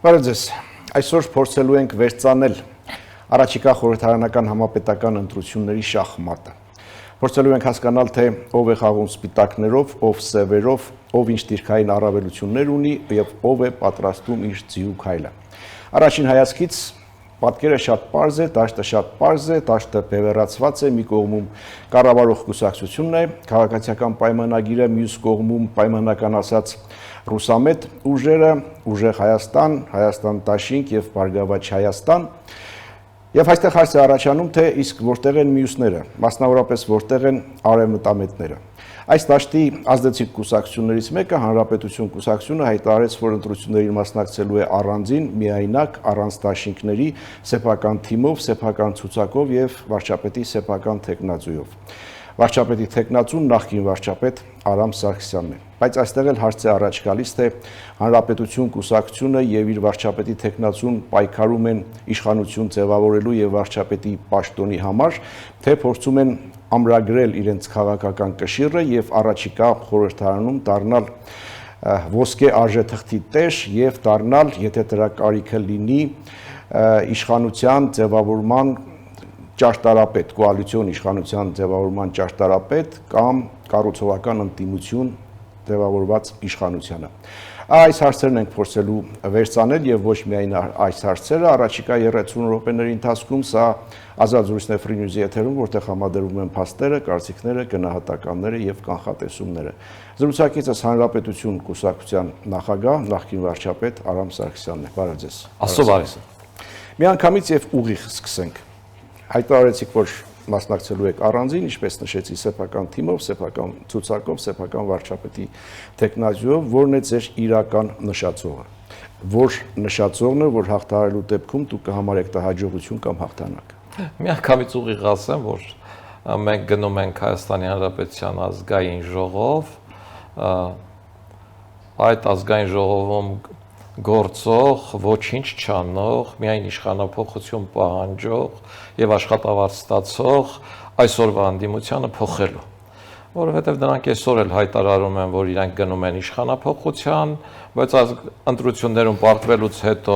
Բարև ձեզ, այսօր փորձելու ենք վերծանել առաջիկա խորհրդարանական համապետական ընտրությունների շախմատը։ Փորձելու ենք հասկանալ, թե ով է խաղում սպիտակներով, ով սևերով, ով ինչ դիրքային առավելություններ ունի եւ ով է պատրաստում իր ձիու քայլը։ Առաջին հայացքից պատկերը շատ պարզ է, դաշտը շատ պարզ է, դաշտը բևեռացված է, մի կողմում կառավարող կուսակցությունն է, քաղաքացիական պայմանագիրը, մյուս կողմում պայմանական ասած ռուսամետ ուժերը, ուժեղ Հայաստան, Հայաստան դաշինք եւ Բարգավաճ Հայաստան։ Եվ այստեղ հարց է առաջանում, թե իսկ որտեղ են մյուսները, մասնավորապես որտեղ են արևմտամետները։ Այս դաշտի ազդեցիկ կուսակցություններից մեկը Հանրապետություն կուսակցությունը հայտարարեց, որ ընտրություններին մասնակցելու է առանձին, միայնակ, առանց դաշինքների, սեփական թիմով, սեփական ցուցակով եւ վարչապետի սեփական թեկնածուով։ Վարչապետի թեկնածուն նախկին վարչապետ Արամ Սարգսյանն է, բայց այստեղ էլ հարց է առաջ գալիս, թե Հանրապետություն կուսակցությունը եւ իր վարչապետի թեկնածուն պայքարում են իշխանություն ձևավորելու եւ վարչապետի պաշտոնի համար, թե փորձում են ամրագրել իրենց քաղաքական կշիռը եւ առաջիկա խորհրդարանում դառնալ ոսկե արժեթղթի տեր եւ դառնալ, եթե դրա կարիքը լինի, իշխանության ձևավորման ճարտարապետ, կոալիցիոն իշխանության ձևավորման ճարտարապետ կամ կառուցողական ընդդիմություն ձևավորված իշխանությանը։ Այս հարցերն ենք փորձելու վերծանել եւ ոչ միայն այս հարցերը, առաջիկա 30 րոպեների ընթացքում սա Ազատ զրույցն է Free News-ի եթերում, որտեղ համադրվում են փաստերը, կարծիքները, գնահատականները եւ կանխատեսումները։ Զրուցակիցս Հանրապետություն կուսակցության նախագահ, նախկին վարչապետ Արամ Սարգսյանն է։ Բարև ձեզ։ Աստծո բարի։ Միանգամից եւ ուղիղ սկսենք։ Հայտարարեցիք, որ մասնակցելու եք առանձին, ինչպես նշեցի, սեփական թիմով, սեփական ցուցակով, սեփական վարչապետի թեկնածուով, որն է ձեր իրական նշածողը։ Որ նշածողն է, որ հաղթահարելու դեպքում դուք կհամարեք դա հաջողություն կամ հաղթանակ։ Միանգամից ուղիղ ասեմ, որ մենք գնում ենք Հայաստանի Հանրապետության ազգային ժողով, այդ ազգային ժողովում գործող, ոչինչ չանող, միայն իշխանափոխություն պահանջող եւ աշխատավարձ ստացող այսօրվա անդիմությանը փոխելու, որովհետեւ նրանք այսօր էլ հայտարարում են, որ իրենք գնում են իշխանափոխության, բայց ընտրություններում պարտվելուց հետո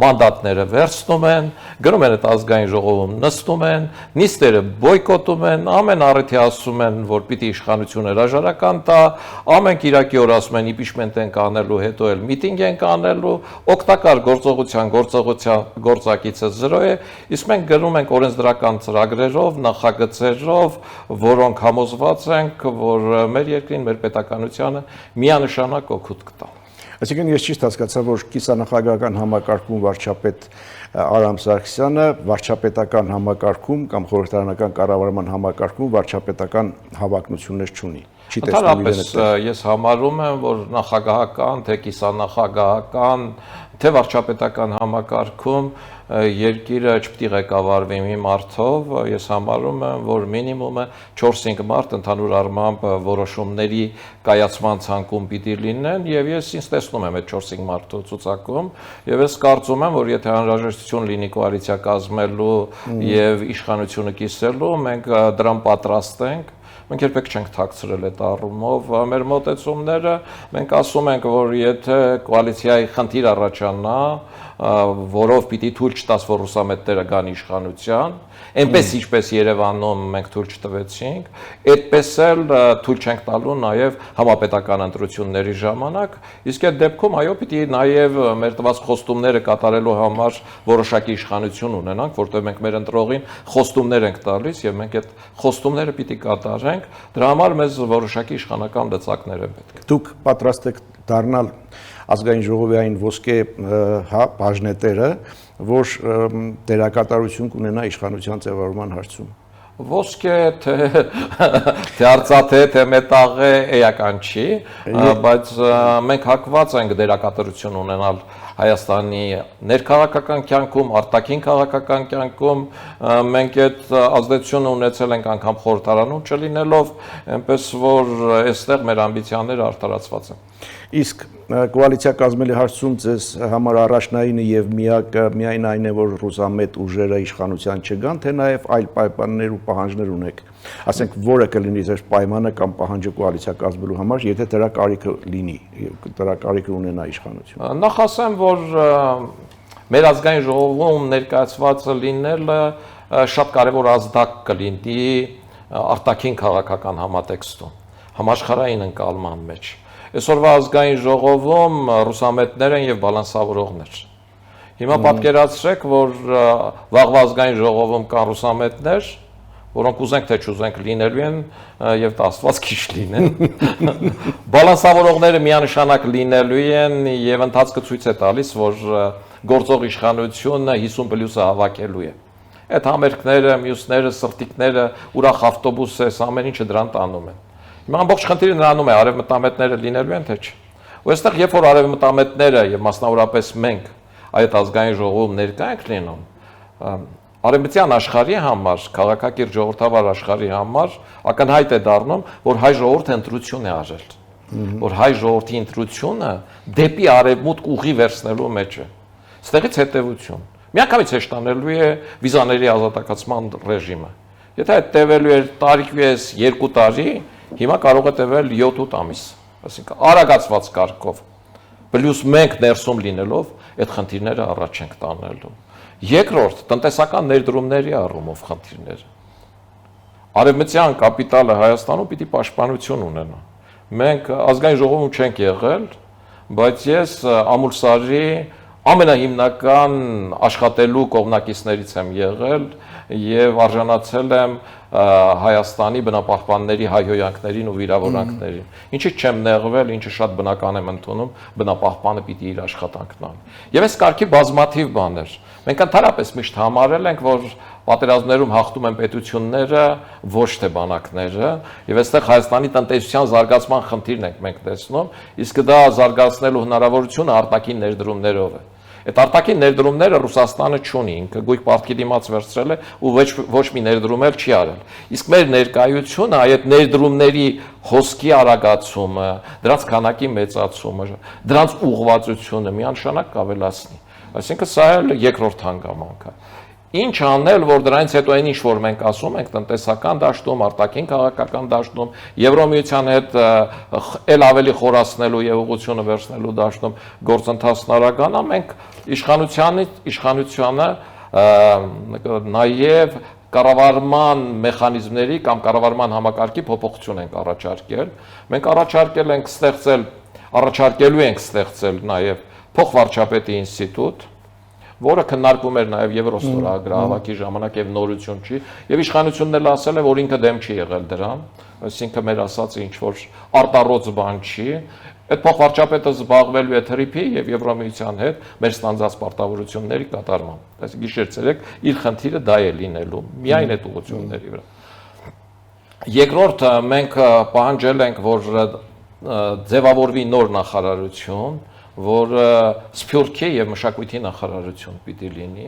մանդատները վերցնում են, գնում են այդ ազգային ժողովում նստում են, նիստերը բոյկոտում են, ամեն առիթի ասում են, որ պիտի իշխանությունը հրաժարական տա, ամեն կիրակի օր ասում են impeachment ենք անելու, հետո էլ միտինգ ենք անելու, օգտակար գործակիցը 0 է, իսկ մենք գնում ենք օրենսդրական ծրագրերով, նախագծերով, որոնք համոզված ենք, որ մեր երկրին, մեր պետականությանը միանշանակ օգուտ կտան։ Այսինքն ես ճիշտ հասկացա, որ կիսանախագահական համակարգում վարչապետ Արամ Սարգսյանը վարչապետական համակարգում կամ խորհրդարանական կառավարման համակարգում վարչապետական հավակնություններ չունի։ Ընդհանրապես ես համարում եմ, որ նախագահական, թե կիսանախագահական, թե վարչապետական համակարգում երկիրը չպետք է ղեկավարվի մի մարդով, ես համարում եմ, որ մինիմումը 4-5 մարդ ընդհանուր առմամբ որոշումների կայացման ցանկում պիտի լինեն, եւ ես ինձ տեսնում եմ այդ 4-5 մարդու ցուցակում, եւ ես կարծում եմ, որ եթե անհրաժեշտություն լինի կոալիցիա կազմելու եւ իշխանությունը կիսելու, մենք դրան պատրաստ ենք։ Մենք երբեք չենք թաքցրել այդ առումով մեր մոտեցումները, մենք ասում ենք, որ եթե կոալիցիայի խնդիր առաջանա, որով պիտի թույլ չտաս, որ ռուսամետները գան իշխանության, այնպես ինչպես Երևանում մենք թույլ չտվեցինք, այդպես էլ թույլ չենք տալու նաև համապետական ընտրությունների ժամանակ, իսկ այդ դեպքում այո պիտի նաև մեր տված խոստումները կատարելու համար որոշակի իշխանություն ունենանք, որտեղ մենք մեր ընտրողին խոստումներ ենք տալիս եւ մենք այդ խոստումները պիտի կատարենք, դրա համար մեզ որոշակի իշխանական լծակներ են պետք։ Դուք պատրաստ եք դառնալ ազգային ժողովի այն ոսկե բաժնետերը, որ դերակատարություն կունենա իշխանության ձևավորման հարցում։ Ոսկե թե արծաթե, թե մետաղե էական չի, բայց մենք հակված ենք դերակատարություն ունենալ Հայաստանի ներքաղաքական կյանքում, արտաքին քաղաքական կյանքում, մենք այդ ազդեցությունը ունեցել ենք անգամ խորհրդարանում չլինելով, այնպես որ այստեղ մեր ամբիցիաները արդարացված են։ Իսկ կոալիցիա կազմելի հարցում ձեզ համար առաջնայինը եւ միակը միայն այն է, որ ռուսամետ ուժերը իշխանության չգան, թե նաեւ այլ պայմաններ ու պահանջներ ունեք։ Ասենք, որը կլինի ձեր պայմանը կամ պահանջը կոալիցիա կազմելու համար, եթե դրա կարիքը լինի, դրա կարիքը ունենա իշխանությունը։ Նախ ասեմ, որ մեր ազգային ժողովում ներկայացված լինելը շատ կարևոր ազդակ կլինի արտաքին քաղաքական համատեքստում, համաշխարհային ընկալման մեջ։ Այսօրվա ազգային ժողովում ռուսամետներ են եւ բալանսավորողներ։ Հիմա պատկերացրեք, որ վաղվա ազգային ժողովում կան ռուսամետներ, որոնք ուզենք թե չուզենք լինելու են եւ տասված քիչ լինեն։ Բալանսավորողները միանշանակ լինելու են եւ ընթացքը ցույց է տալիս, որ գործող իշխանությունը 50+-ը հավաքելու է։ Այդ համերգները, մյուսները, սրտիկները, ուրախ ավտոբուսես, ամեն ինչը դրան տանում են։ Հիմա ամբողջ խնդիրը նրանում է, արևմտամետները լինելու են թե չէ։ Ու այստեղ երբ որ արևմտամետները եւ մասնավորապես մենք այդ ազգային ժողովում ներկա ենք լինում, արևմտյան աշխարհի համար, քաղաքակիրթ ժողովրդավար աշխարհի համար ակնհայտ է դառնում, որ հայ ժողովուրդը ընտրություն է արել, որ հայ ժողովրդի ընտրությունը դեպի արևմուտք ուղի վերցնելու մեջ է։ Ստեղից հետևություն։ Միանգամից հեշտանելու է վիզաների ազատակացման ռեժիմը։ Եթե այդ տևելու էր տարիքվես 2 տարի, հիմա կարող է տևել 7-8 ամիս, այսինքն արագացված կարգով։ Պլյուս մենք ներսում լինելով այդ խնդիրները առաջ ենք տանելու։ Երկրորդ, տնտեսական ներդրումների առումով խնդիրները։ Արևմտյան կապիտալը Հայաստանում պիտի պաշտպանություն ունենա։ Մենք ազգային ժողովում չենք եղել, բայց ես Ամուլսարի ամենահիմնական աշխատելու կողմնակիցներից եմ եղել եւ արժանացել եմ Հայաստանի բնապահպանների հայհոյանքներին ու վիրավորանքներին։ Ինչի՞ չեմ նեղվել, ինչը շատ բնական եմ ընդունում, բնապահպանը պիտի իր աշխատանքն անի։ Եվ այս կարգի բազմաթիվ բաներ։ Մենք ընդհանրապես միշտ համարել ենք, որ պատերազմներում հաղթում են պետությունները, ոչ թե բանակները, եւ այստեղ Հայաստանի տնտեսության զարգացման խնդիրն ենք մենք տեսնում, իսկ դա զարգացնելու հնարավորությունը արտաքին ներդրումներով է։ Այդ արտաքին ներդրումները Ռուսաստանը չունի, ինքը գույք պարտքի դիմաց վերցրել է ու ոչ մի ներդրում էլ չի արել։ Իսկ մեր ներկայությունը այդ ներդրումների հոսքի արագացումը, դրանց քանակի մեծացումը, դրանց ուղղվածությունը միանշանակ կավելացնի։ Այսինքն սա էլ երկրորդ հանգամանք է։ Ինչ անել, որ դրանից հետո այն ինչ որ մենք ասում ենք տնտեսական դաշտում, արտաքին քաղաքական դաշտում, Եվրոմիության հետ ել ավելի խորացնելու եւ ուղղությունը վերցնելու դաշտում գործընթացն արագանա, մենք իշխանությանը նաեւ կառավարման մեխանիզմների կամ կառավարման համակարգի փոփոխություն ենք առաջարկել։ Մենք առաջարկելու ենք ստեղծել նաեւ փոխվարչապետի ինստիտուտ, որը քննարկում էր նաև Եվրոստորագրահավաքի ժամանակ եւ նորություն չի, եւ իշխանությունն էլ ասել է, որ ինքը դեմ չի եղել դրան, այսինքն մեր ասածը ինչ որ արտառոց բան չի, այդ փոխվարչապետը զբաղվելու է թրիփի եւ Եվրոմիության հետ մեր ստանձած պարտավորությունների կատարմամբ։ Այսինքն գիշեր-ցերեկ իր խնդիրը դա է լինելու, միայն այդ ուղղությունների վրա։ Երկրորդը մենք պահանջել ենք, որ ձևավորվի նոր նախարարություն, որ սփյուռքի եւ մշակույթի նախարարություն պիտի լինի։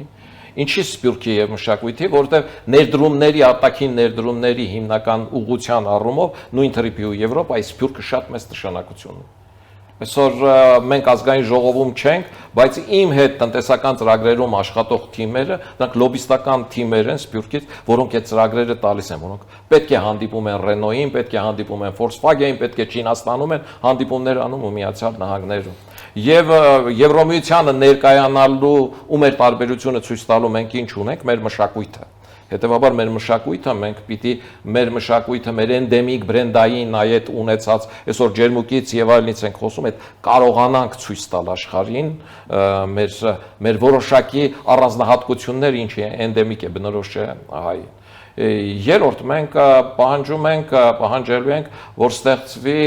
Ինչի սփյուռքի եւ մշակույթի, որտեղ ներդրումների, արտաքին ներդրումների հիմնական ուղղության առումով նույն թրիփի ու Եվրոպայի սփյուռքը շատ մեծ նշանակություն ունի։ Այսօր մենք ազգային ժողովում չենք, բայց իմ հետ տնտեսական ծրագրերում աշխատող թիմերը, դրանք լոբիստական թիմեր են Սփյուռքից, որոնք այդ ծրագրերը տալիս են, որոնք պետք է հանդիպում են Renault-ին, պետք է հանդիպում են Volkswagen-ին, պետք է Չինաստանում են հանդիպումներ անում ու Միացյալ Նահանգներում։ Եվ Եվրոմիությանը ներկայանալու ու մեր տարբերությունը ցույց տալու մենք ինչ ունենք, մեր մշակույթը։ Հետևաբար մեր մշակույթը մենք պիտի մեր մշակույթը մեր էնդեմիկ բրենդային այդ ունեցած այսօր ջերմուկից եւ այլնից ենք խոսում, այդ կարողանանք ցույց տալ աշխարհին մեր որոշակի առանձնահատկություններ, ինչի էնդեմիկ է բնորոշ է հայ։ Երրորդ մենք պահանջելու ենք, որ ստեղծվի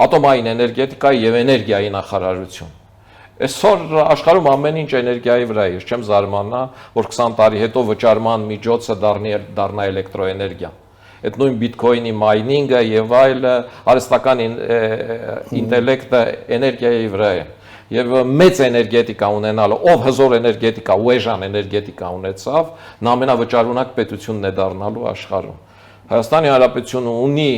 ատոմային էներգետիկայի եւ էներգիայի նախարարություն։ Այսօր աշխարհում ամեն ինչ էներգիայի վրա է, ես չեմ զարմանա, որ 20 տարի հետո վճարման միջոցը դառնա էլեկտրոէներգիա։ Այդ նույն բիթքոյնի մայնինգը եւ այլը, արհեստական ինտելեկտը էներգիայի վրա է։ Եվ մեծ էներգետիկա ունենալը, ով հզոր էներգետիկա, ուեժան էներգետիկա ունեցավ, նա ամենավճարունակ պետությունն է դառնալու աշխարհում։ Հայաստանի Հանրապետությունը ունի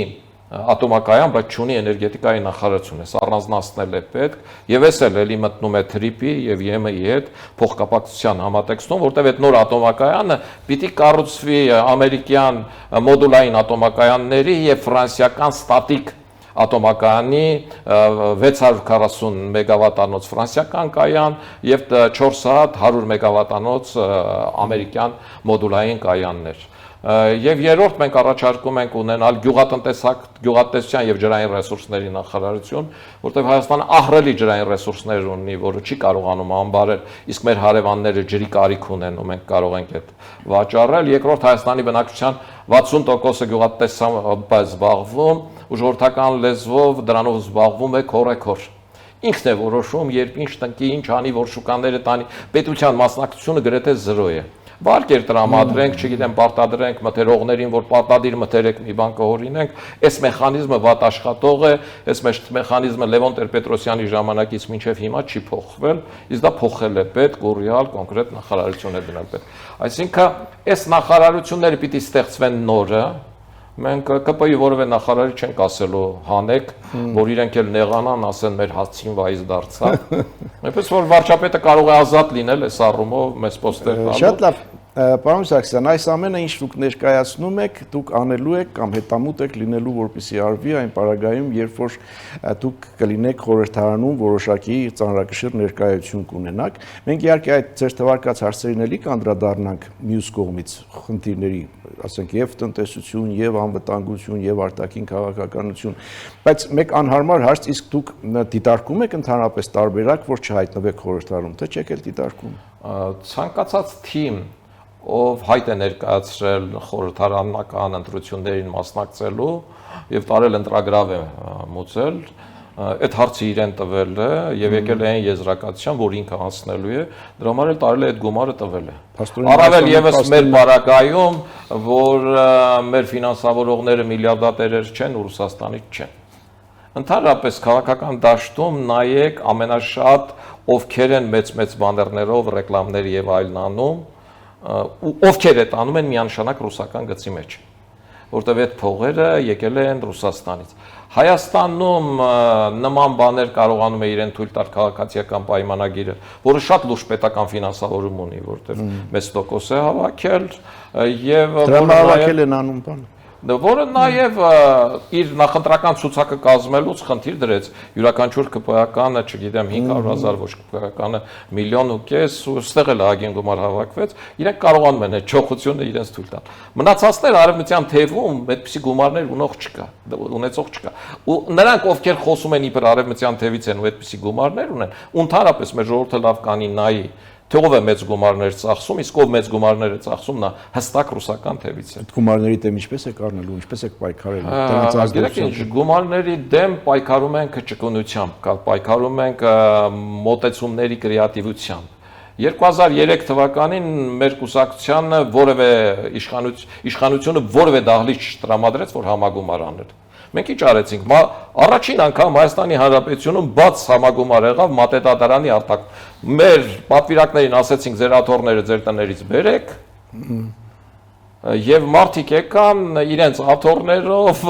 ատոմակայան, բայց չունի էներգետիկայի նախարարություն, այս առանձնացնել է պետք, եւ էս էլ էլի մտնում է TRIP-ի եւ ԵՄ-ի հետ փոխկապակցության համատեքստում, որտեղ այդ նոր ատոմակայանը պիտի կառուցվի ամերիկյան մոդուլային ատոմակայանների եւ ֆրանսիական ստատիկ ատոմակայանի 640 մեգավատանոց ֆրանսիական կայան եւ 4 հատ 100 մեգավատանոց ամերիկյան մոդուլային կայաններ։ Եվ երրորդ մենք առաջարկում ենք ունենալ գյուղատնտեսության եւ ջրային ռեսուրսների նախարարություն, որտեղ Հայաստանը ահռելի ջրային ռեսուրսներ ունի, որը չի կարողանում անբարել, իսկ մեր հարևանները ջրի կարիք ունեն ու մենք կարող ենք այդ վաճառել։ Երկրորդ Հայաստանի բնակչության 60%-ը գյուղատնտեսությամբ է զբաղվում, ու ժողովրդական լեզվով դրանով զբաղվում է քորեքոր։ Ինքն է որոշում, երբ ինչ տնկի, ինչ անի, որ շուկաները տանի, պետության մասնակցությունը գրեթե 0 է։ Վարկեր տրամադրենք, չգիտեմ, պարտադրենք մթերողներին, որ պարտադիր մթերեք մի բան կհորինենք, այս մեխանիզմը վատ աշխատող է, այս մեխանիզմը Լևոն Տեր-Պետրոսյանի ժամանակից մինչև հիմա չի փոխվել, իսկ դա փոխել է պետք, ռեալ կոնկրետ նախարարություն է դնել պետք։ Այսինքն, այս նախարարությունները պիտի ստեղծվեն նորը, մենք ԿՊ-ի որևէ նախարարի չենք ասելու հանեք, որ իրենք էլ նեղանան, ասեն մեր հացին վայզ դարձավ։ Այնպես որ վարչապետը կարող է ազատ լինել այս առումով մեզ պոստեր տալու։ Շատ լավ, պարոն Սարգսյան, այս ամենը ինչ դուք ներկայացնում եք, դուք անելու եք կամ հետամուտ եք լինելու, որպեսզի արվի այն պարագայում, երբ որ դուք կլինեք խորհրդարանում որոշակի ծանրակշիռ ներկայություն կունենաք։ Մենք իհարկե այդ ձեր թվարկած հարցերին էլի կանդրադառնանք մյուս կողմից խնդիրների, ասենք եւ տնտեսություն, եւ անվտանգություն, եւ արտաքին քաղաքականություն, բայց մեկ անհարմար հարց, իսկ դուք դիտարկում եք ընդհանրապես տարբերակ, որ չհայտնվեք խորհրդարանում, թե չեք էլ դիտարկում։ Ցանկացած թիմ, ով հայտ է ներկայացրել խորհրդարանական ընտրություններին մասնակցելու եւ տարել ընտրագրավ է մուծել, այդ հարցը իրեն տվել է եւ եկել է այն եզրակացության, որ ինքը անցնելու է, դրա համար էլ տարել է այդ գումարը տվել է։ Առավել եւս մեր բարակայում, որ մեր ֆինանսավորողները միլիարդատերեր չեն ու Ռուսաստանից չեն։ Ընդհանրապես քաղաքական դաշտում նայեք ամենաշատ ովքեր են մեծ բաներներով ռեկլամներ եւ այլն անում, ու ովքեր է տանում են միանշանակ ռուսական գծի մեջ, որտեղ այդ փողերը եկել են Ռուսաստանից։ Հայաստանում նման բաներ կարողանում է իրեն թույլ տալ քաղաքացիական պայմանագիրը, որը շատ լուրջ պետական ֆինանսավորում ունի, որտեղ մեծ տոկոս է հավաքել եւ դրամավարկել են անում բան, որը նաև իր նախընտրական ցուցակը կազմելուց խնդիր դրեց յուրաքանչյուր ԿՊԱ-կանը, չգիտեմ, 500,000 ոչ ԿՊԱ-կանը 1,5 միլիոն ու ստեղ էլ ահագին գումար հավաքվեց, իրենք կարողանում են այդ ճոխությունը իրենց թույլ տալ։ Մնացածները արևմտյան թևում այդպիսի գումարներ ունեցող չկա։ Ու նրանք, ովքեր խոսում են իբր արևմտյան թևից են ու այդպիսի գումարներ ունեն, ընդհանրապես մեր ժողովուրդը լավ կանի նայի թե ով է մեծ գումարներ ծախսում, իսկ ով մեծ գումարներ է ծախսում, նա հստակ ռուսական թևից է։ Այդ գումարների դեմ ինչպես է կառնելու, ինչպես է պայքարելու, դրանց ազդեցությամբ։ Գումարների դեմ պայքարում ենք ճկունությամբ, պայքարում ենք մոտեցումների կրեատիվությամբ։ 2003 թվականին մեր կուսակցությանը որևէ իշխանությունը որևէ դահլիճ չտրամադրեց, որ համագումար աներ։ Մենք ինչ արեցինք, առաջին անգամ Հայաստանի Հանրապետությունում բաց համագումար եղավ Մատետադարանի արտակում։ Մեր պատվիրակներին ասեցինք ձեր աթոռները ձեր տներից բերեք, եւ մարդիկ եկան իրենց աթոռներով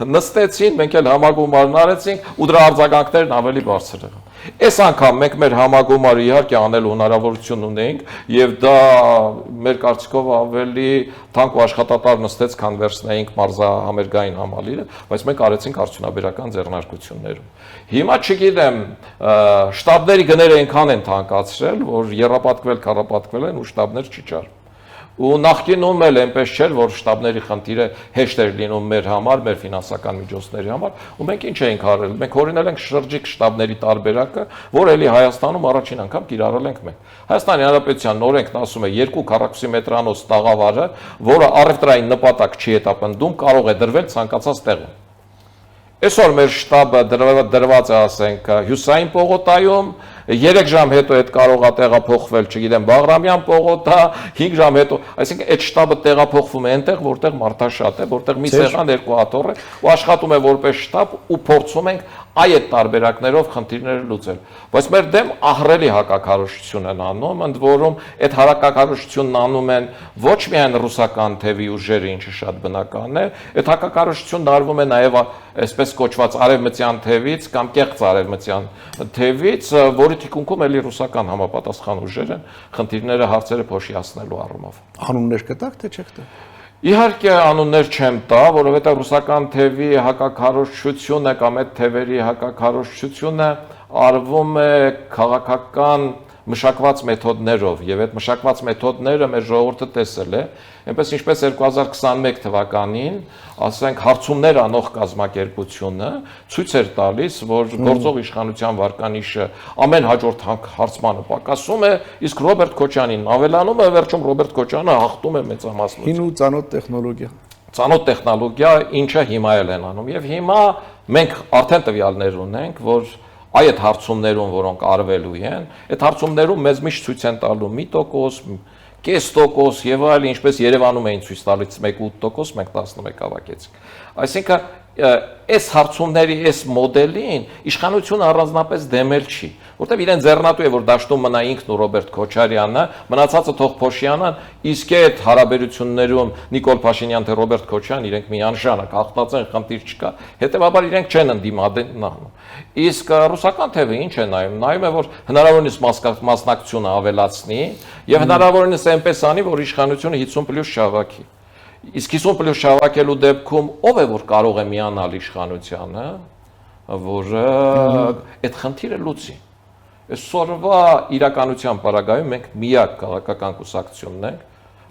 նստեցին, մենք էլ համագումարն արեցինք ու դրա արձագանքներն ավելի բարձր եղան։ Այս անգամ մենք մեր համագումարը իհարկե անելու հնարավորություն ունենք եւ դա մեր կարծիքով ավելի թանկ ու աշխատատար նստեց, քան վերցնեինք մարզահամերգային համալիրը, բայց մենք արեցինք արդյունաբերական ձեռնարկություններում։ Հիմա չգիտեմ, շտաբների գները այնքան են թանկացրել, որ երապատկվել, քառապատկվել են ու շտաբներ չի ճարվում։ Ու նախկինում էլ այնպես չէր, որ շտաբների խնդիրը հեշտ էր լինում մեր համար, մեր ֆինանսական միջոցների համար, ու մենք ինչ էինք արել։ Մենք օրինել ենք շրջիկ շտաբների տարբերակը, որ էլի Հայաստանում առաջին անգամ կիրառել ենք մենք։ Հայաստանի Հանրապետության օրենքն ասում է 2 քառակուսի մետրանոց տաղավարը, որը առևտրային նպատակ չի հետապնդում, կարող է դրվել ցանկացած տեղում։ Այսօր մեր շտաբը դրված է, ասենք, Հյուսային պողոտայում, 3 ժամ հետո այդ կարող է տեղափոխվել, չգիտեմ, Բաղրամյան պողոտա, 5 ժամ հետո, այսինքն այդ շտաբը տեղափոխվում է այնտեղ, որտեղ մարդաշատ է, որտեղ մի սեղան, երկու աթոռ է, ու աշխատում է որպես շտաբ ու փորձում ենք այդ տարբերակներով խնդիրները լուծել։ Բայց մեր դեմ ահռելի հակակարողություն են անում, ընդ որում այդ հակակարողությունն անում են ոչ միայն ռուսական թևի ուժերը, ինչը շատ բնական է, այդ հակակարողությունն արվում է նաև այսպես կոչված արևմտյան թևից կամ կեղծ արևմտյան թևից, որի թիկունքում էլի ռուսական համապատասխան ուժեր են խնդիրները, հարցերը փոշիացնելու առումով։ Անուններ կտաք թե չեք տա։ Իհարկե անուններ չեմ տա, որովհետև ռուսական թևի հակակարողությունը կամ այդ թևերի հակակարողությունը արվում է քաղաքական մշակված մեթոդներով, եւ այդ մշակված մեթոդները մեր ժողովուրդը տեսել է, այնպես ինչպես 2021 թվականին, ասենք հարցումներ անող կազմակերպությունը ցույց էր տալիս, որ գործող իշխանության վարկանիշը ամեն հաջորդ հարցմանը պակասում է, իսկ Ռոբերտ Քոչյանին ավելանում է, վերջում Ռոբերտ Քոչյանը հաղթում է մեծամասնությամբ։ Հին ու ծանոթ տեխնոլոգիա։ Ծանոթ տեխնոլոգիա, ինչը հիմա էլ են անում, եւ հիմա մենք արդեն տվյալներ ունենք, որ այդ հարցումներում, որոնք արվելու են, այդ հարցումներում մեզ միշտ ցույց են տալու 1%, կես տոկոս եւ այլ, ինչպես Երևանում էին ցույց տալիս 1.8%, մենք 11 ավակեցինք։ Այսինքն այս հարցումների այս մոդելին իշխանությունը առանձնապես դեմել չի, որտեղ իրեն ձեռնատու է, որ դաշտում մնա ինքն ու Ռոբերտ Քոչարյանը, մնացածը թող Փոշյանան, իսկ այդ հարաբերություններում Նիկոլ Փաշինյան թե Ռոբերտ Քոչյան իրենք միանշանակ հաղթած են, խնդիր չկա, հետեւաբար իրենք չեն ընդդիմադեն անում։ Իսկ ռուսական թևը ինչ է նայում, նայում է, որ հնարավորինս մասնակցությունը ավելացնի եւ հնարավորինս այնպես անի, որ իշխանությունը 50+ շավակի։ Իսկ 50+ շավակելու դեպքում ով է որ կարող է միանալ իշխանությանը, որը այդ խնդիրը լուծի։ Այսօրվա իրականության պարագայում մենք միակ քաղաքական կուսակցությունն ենք,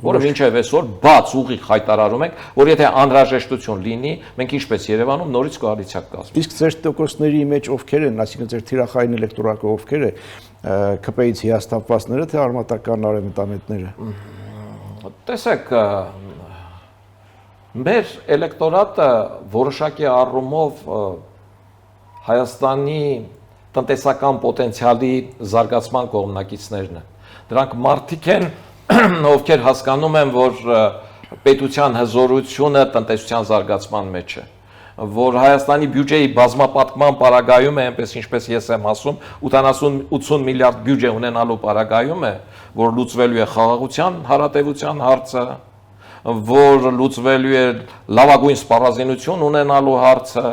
որը մինչև այսօր բաց ուղիղ հայտարարում ենք, որ եթե անհրաժեշտություն լինի, մենք ինչպես Երևանում նորից կոալիցիա կկազմենք։ Իսկ ձեր տոկոսների մեջ ովքեր են, այսինքն ձեր թիրախային էլեկտորակը ովքեր է, ԿՊ-ից հիասթափվածները թե արմատական արևմտամետները։ Տեսեք, մեր էլեկտորատը որոշակի առումով Հայաստանի տնտեսական պոտենցիալի զարգացման կողմնակիցներն են։ Դրանք մարդիկ են, ովքեր հասկանում են, որ պետության հզորությունը տնտեսության զարգացման մեջ է, որ Հայաստանի բյուջեի բազմապատկման պարագայում է, այնպես ինչպես ես եմ ասում, 80 միլիարդ բյուջե ունենալու պարագայում է, որ լուծվելու է խաղաղության հարատևության հարցը, որ լուծվելու է լավագույն սպառազինություն ունենալու հարցը,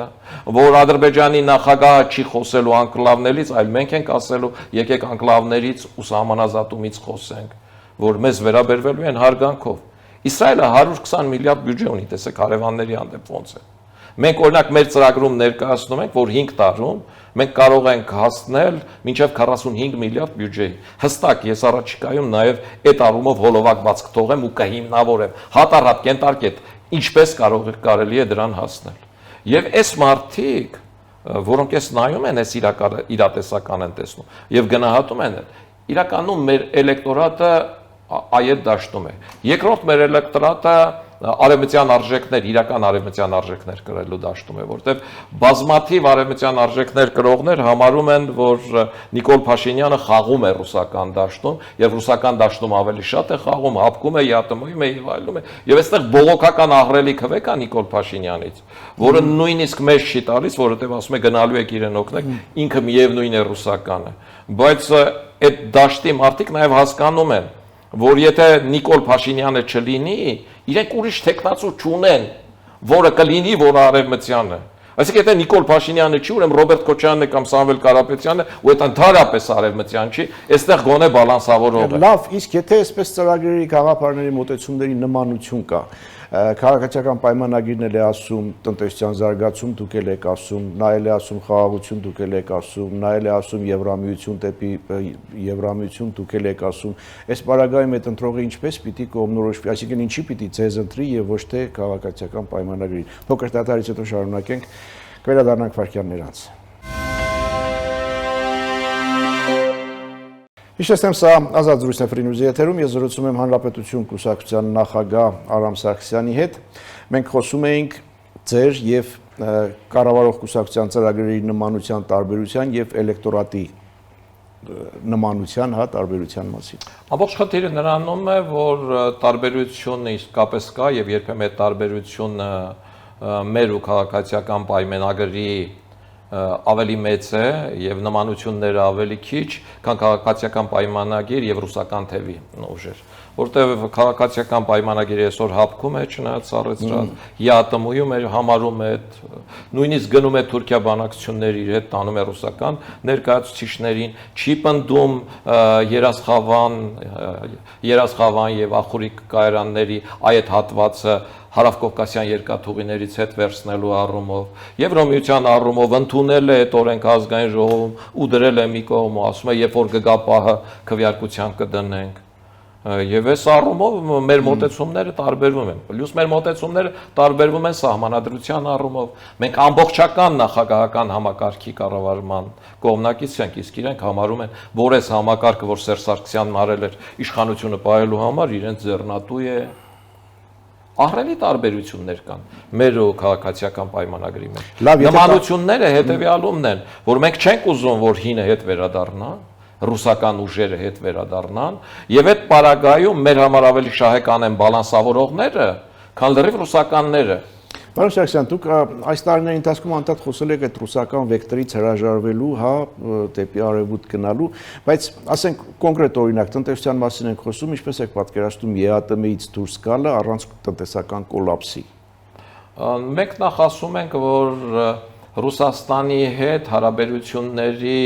որ Ադրբեջանի նախագահը չի խոսելու անկլավներից, այլ մենք ենք ասելու, եկեք անկլավներից ու սահմանազատումից խոսենք, որ մեզ վերաբերվելու են հարգանքով։ Իսրայելը 120 միլիարդ բյուջե ունի, տեսեք հարևանների հանդեպ ոնց է։ Մենք օրինակ մեր ծրագրում ներկայացնում ենք, որ 5 տարում մենք կարող ենք հասնել մինչև 45 միլիարդ բյուջեի։ Հստակ ես առաջիկայում նաև այդ առումով հոլովակ բաց կթողեմ ու կհիմնավորեմ հատարհատ կենտարկետ ինչպես կարելի է դրան հասնել։ Եվ այս մարդիկ, որոնք էս նայում են, այս իրատեսական են տեսնում եւ գնահատում են, իրականում մեր էլեկտորատը այդ դաշտում է։ Երկրորդ մեր էլեկտորատը արևմտյան արժեքներ, իրական արևմտյան արժեքներ կրելու դաշտում է, որտեղ բազմաթիվ արևմտյան արժեքներ կրողներ համարում են, որ Նիկոլ Փաշինյանը խաղում է ռուսական դաշտում, եւ ռուսական դաշտում ավելի շատ է խաղում, հապկում է, յատմում է եւ այլում է։ Եվ այստեղ բողոքական ահռելի քվե կա Նիկոլ Փաշինյանից, որը նույնիսկ մեզ չի տալիս, որովհետեւ ասում է գնալու եք իրեն օգնեք, ինքը միևնույն է ռուսական է։ Բայց այդ դաշտի մարդիկ նաեւ հասկանում են, որ եթե Նիկոլ Փաշինյանը չլինի, իրենք ուրիշ տեխնացու չունեն, որը կլինի, որը արևմտյան է։ Այսինքն եթե Նիկոլ Փաշինյանը չի, ուրեմն Ռոբերտ Քոչյանն է կամ Սամվել Կարապետյանը, ու այդ ընդհանրապես արևմտյան չի, այստեղ գոնե բալանսավորող է։ Լավ, իսկ եթե այսպես ծրագրերի գաղափարների մոտեցումների նմանություն կա, քաղաքացիական պայմանագիրն էլ է ասում տնտեսության զարգացում, դուք էլ եք ասում, նա էլ է ասում խաղաղություն, դուք էլ եք ասում, նա էլ է ասում Եվրամիություն դեպի Եվրամիություն, դուք էլ եք ասում, այս պարագայում այդ ընտրողը ինչպես պիտի կողմնորոշվի, այսինքն ինչի պիտի ձեզ ընտրի եւ ոչ թե քաղաքացիական պայմանագրին։ Փոքր դատարից հետո շարունակենք, կվերադառնանք վարքյաններ անց։ Հիշեցնեմ, սա Ազատ զրույցն է Free News-ի եթերում, ես զրուցում եմ Հանրապետություն կուսակցության նախագահ Արամ Սարգսյանի հետ։ Մենք խոսում էինք ձեր եւ կառավարող կուսակցության ծրագրերի նմանության տարբերության եւ էլեկտորատի նմանության, հա, տարբերության մասին։ Ամբողջ խնդիրը նրանում է, որ տարբերությունը իսկապես կա եւ երբեմն այդ տարբերությունը մեր ու քաղաքացիական պայմանագրի ավելի մեծ է եւ նմանությունները ավելի քիչ, քան քաղաքացիական պայմանագիր եւ ռուսական թևի ուժեր, որտեղ քաղաքացիական պայմանագիրը այսօր հապկում է, չնայած առեցրած ՀԱՏՄ-ում է համարում է, նույնիսկ գնում է Թուրքիա բանակցությունների իր հետ տանում է ռուսական ներկայացուցիչներին, չի պնդում երասխավան եւ ախուրիկ կայարանների այդ հատվածը հարավկովկասյան երկաթուղիներից հետ վերցնելու առումով Եվրոմիության առումով ընդունել է այդ օրենքը ազգային ժողովում ու դրել է մի կողմ ու ասում է երբ որ կգա պահը քվեարկության կդնենք եւ այս առումով մեր մոտեցումները տարբերվում են պլյուս մեր մոտեցումները տարբերվում են սահմանադրության առումով մենք ամբողջական նախագահական համակարգի կառավարման կողմնակից ենք իսկ իրենք համարում են որ այս համակարգը որ Սերժ Սարգսյանն արել էր իշխանությունը պահելու համար իրենց ձեռնատու է ահռելի տարբերություններ կան մեր ու քաղաքացիական պայմանագրի մեջ նմանությունները հետեւյալումն են որ մենք չենք ուզում որ հինը հետ վերադառնա ռուսական ուժերը հետ վերադառնան եւ այդ պարագայում մեր համար ավելի շահեկան են բալանսավորողները քան լրիվ ռուսականները Պարոն Սարգսյան, դուք այս տարիների ընթացքում անդադ խոսել եք այդ ռուսական վեկտորից հրաժարվելու, հա, դեպի արևմուտք գնալու, բայց ասենք կոնկրետ օրինակ տնտեսության մասին ենք խոսում, ինչպես եք պատկերացնում ԵԱՏՄ-ից դուրս գալը առանց տնտեսական կոլապսի։ Մենք նախ ասում ենք, որ Ռուսաստանի հետ հարաբերությունների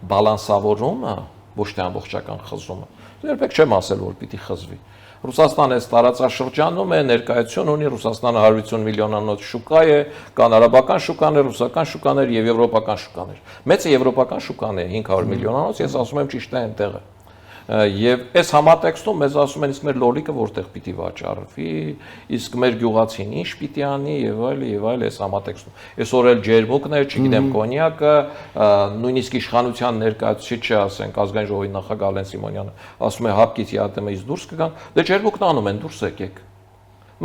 բալանսավորումը, ոչ թե ամբողջական խզումը, երբեք չեմ ասել, որ պիտի խզվի։ Ռուսաստանը այս տարածաշրջանում է, ներկայություն ունի, Ռուսաստանը 150 միլիոնանոց շուկա է, կան արաբական շուկաներ, ռուսական շուկաներ եւ եվրոպական շուկաներ։ Մեծը եվրոպական շուկան է 500 միլիոնանոց, ես ասում եմ ճիշտ է այնտեղը։ Եվ այս համատեքստում մեզ ասում են իսկ մեր լոլիկը որտեղ պիտի վաճառվի, իսկ մեր գյուղացին ինչ պիտի անի եւ այլ այս համատեքստում։ Այսօր էլ ջերմուկն է, չգիտեմ կոնյակը, նույնիսկ իշխանության ներկայացուցիչը, ասենք ազգային ժողովի նախագահ Ալեն Սիմոնյանը, ասում է հապկից ՀԱՏՄ-ից դուրս կգան, դե ջերմուկն անում են, դուրս եկեք։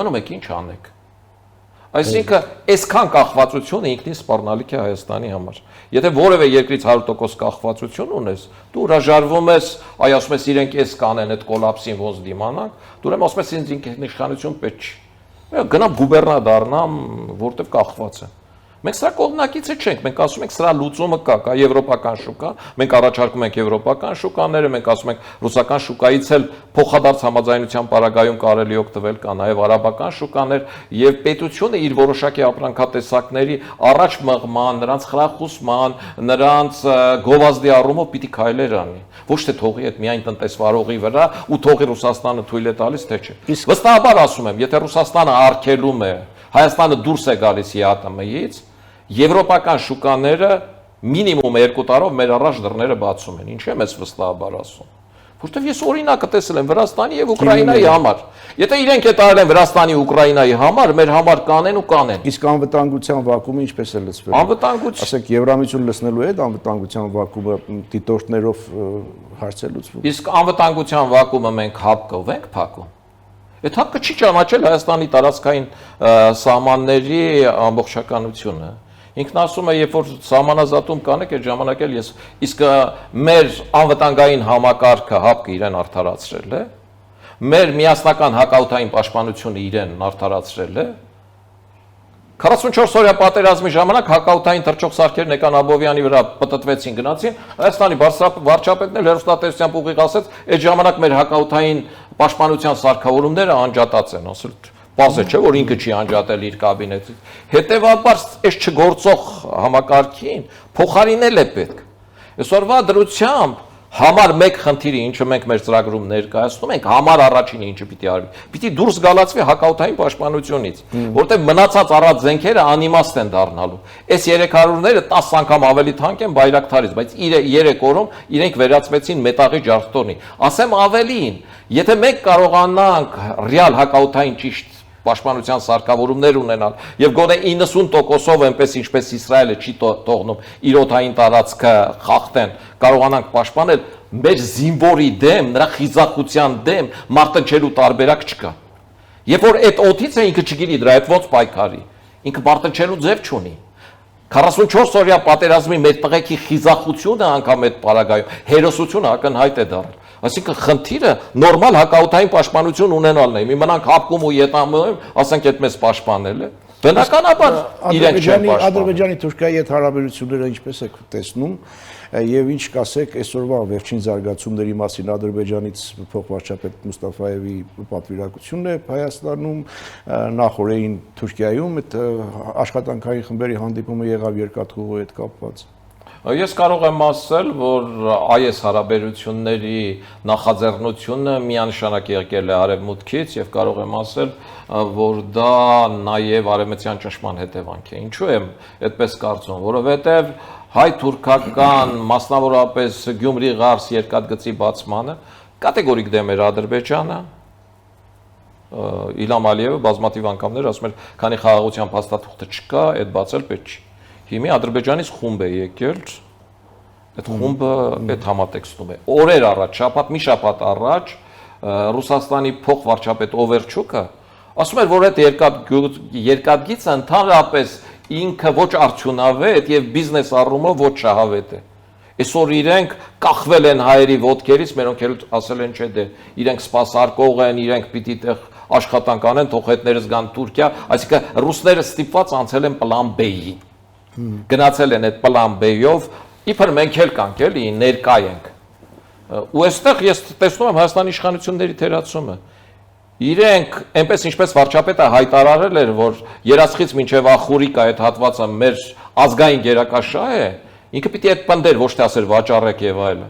Մնում եք ինչ անեք։ Այսինքն, այսքան կախվածությունը ինքնին սպառնալիք է Հայաստանի համար։ Եթե որևէ երկրից 100% կախվածություն ունես, դու հրաժարվում ես, այ ասում ես իրենք էս կանեն այդ կոլապսին ոնց դիմանանք, դու ուրեմն ասում ես ինձ ինքնիշխանություն պետք չի։ Գնամ գուբերնա դառնամ, որտեվ կախված եմ։ Մենք սրա կողմնակիցը չենք, մենք ասում ենք սրա լուծումը կա եվրոպական շուկա, մենք առաջարկում ենք եվրոպական շուկաները, մենք ասում ենք ռուսական շուկայից էլ փոխադարձ համաձայնության պարագայում կարելի օգտվել կա նաև արաբական շուկաներ եւ պետությունը իր որոշակի ապրանքատեսակների առաջ մղման, նրանց խրախուսման, նրանց գովազդի առումով պիտի քայլեր անի։ Ոչ թե թողի այդ միայն տնտեսվարողի վրա ու թողի Ռուսաստանը թույլ է տալիս թե չէ։ Վստահաբար ասում եմ, եթե Ռուսաստանը արգելում է, Հայաստանը դուրս է գալիս ԵԱՏՄ-ից, եվրոպական շուկաները մինիմում 2 տարով մեր առաջ դռները բացում են։ Ինչու եմ ես վստահաբար ասում։ Որտեվ ես օրինակը տեսել եմ Վրաստանի եւ Ուկրաինայի համար։ Եթե իրենք այդ արել են Վրաստանի ու Ուկրաինայի համար, մեր համար կանեն ու կանեն։ Իսկ անվտանգության վակումը ինչպես է լցվել։ Անվտանգություն։ Ասենք Եվրամիություն լցնելու է անվտանգության վակումը դիտորդներով հարց է լուծվում։ Իսկ անվտանգության վակումը մենք հապկով ենք փակում։ Այդ հապկը չի ճանաչել Հայաստանի տարածքային սահմանների ամբողջականությունը։ Ինքն ասում է, երբ որ սահմանազատում կանեք, այդ ժամանակ էլ ես իսկ մեր անվտանգային համակարգը հապկը իրեն արդարացրել է, մեր միասնական հակաօդային պաշտպանությունը իրեն արդարացրել է, 44 օրյա պատերազմի ժամանակ հակաօդային թռչող սարքերն եկան Աբովյանի վրա պտտվեցին գնացին, Հայաստանի վարչապետն էլ հեռուստատեսությամբ ուղիղ ասեց, այդ ժամանակ մեր հակաօդային պաշտպանության սարքավորումները անջատած են, ասել բազ է չէ, որ ինքը չի անջատել իր կաբինետից։ Հետևաբար այս չգործող համակարգին փոխարինել է պետք։ Այսօրվա դրությամբ համար մեկ խնդիրը, ինչը մենք մեր ծրագրում ներկայացնում ենք, համար առաջինը ինչը պիտի արվի, պիտի դուրս գալացվի հակաօդային պաշտպանությունից, որտեղ մնացած առած զենքերը անիմաստ են դառնալու։ Այս 300-ները 10 անգամ ավելի թանկ են Բայրակթարից, բայց 3 օրում իրենք վերածվեցին մետաղի ջարդտորնի։ Ասեմ ավելին, եթե մենք կարողանանք ռեալ հակաօդային ճիշտ պաշտպանության սարքավորումներ ունենալ եւ գոնե 90%-ով այնպես ինչպես Իսրայելը չի թողնում իր օդային տարածքը խախտեն, կարողանանք պաշտպանել մեր զինվորի դեմ, նրա խիզախության դեմ մարտնչելու տարբերակ չկա։ Երբ որ այդ օդից է ինքը չգիտի դրա հետ ոնց պայքարի, ինքը մարտնչելու ձև չունի։ 44 օրյա պատերազմի մեր տղեկի խիզախությունը անգամ այդ պարագայում հերոսությունը ակնհայտ է դառել։ Այսինքն խնդիրը նորմալ հակաօդային պաշտպանություն ունենալն է։ Մի մնանք հապկում ու ետամում, ասենք այդպես պաշտպանել է։ Բնականաբար իրենք չեն պաշտպանում։ Ադրբեջանի Թուրքիայի հետ հարաբերությունները ինչպես եք տեսնում եւ ինչ կասեք այսօրվա վերջին զարգացումների մասին Ադրբեջանից փոխվարչապետ Մուստաֆայևի պատվիրակությունն է Հայաստանում, նախորդին Թուրքիայում այդ աշխատանքային խմբերի հանդիպումը եղավ երկաթուղու հետ կապված։ Ես կարող եմ ասել, որ այս հարաբերությունների նախաձեռնությունը միանշանակ եղել է Արևմուտքից եւ կարող եմ ասել, որ դա նաեւ արևմտյան ճնշման հետևանք է։ Ինչու եմ այդպես կարծում, որովհետեւ հայ-թուրքական, մասնավորապես Գյումրի-Ղարս երկաթգծի բացմանը կատեգորիկ դեմ էր Ադրբեջանը։ Իլհամ Ալիևը բազմաթիվ անգամներ ասում էր, քանի խաղաղության փաստաթուղթը չկա, այդ բացել պետք չի։ Հիմա Ադրբեջանից խումբ է եկել, այդ խումբը այդ համատեքստում է։ Օրեր առաջ, մի շաբաթ առաջ Ռուսաստանի փոխվարչապետ Օվերչուկը ասում էր, որ այդ երկաթգիծը ընդհանրապես ինքը ոչ արդյունավետ եւ բիզնես առումով ոչ շահավետ է։ Այսօր իրենք կախվել են հայերի ոտքերից, մերոնք էլ ասել են, չէ, դե իրենք սպասարկող են, իրենք պիտի տեղ աշխատանք անեն, թող հետներս գան Թուրքիա, այսինքն ռուսները ստիպված անցել են պլան B-ի։ Գնացել են այդ պլան B-ով, իբր մենք էլ կանք էլի ներկա ենք։ Ու այստեղ ես տեսնում եմ Հայաստանի իշխանությունների թերացումը։ Իրենք այնպես ինչպես վարչապետը հայտարարել էր, որ Երասխից մինչև Ախուրիկա այդ հատվածը մեր ազգային գերակաշահ է, ինքը պիտի այդ պնդեր, ոչ թե ասեր վաճառեք եւ այլն։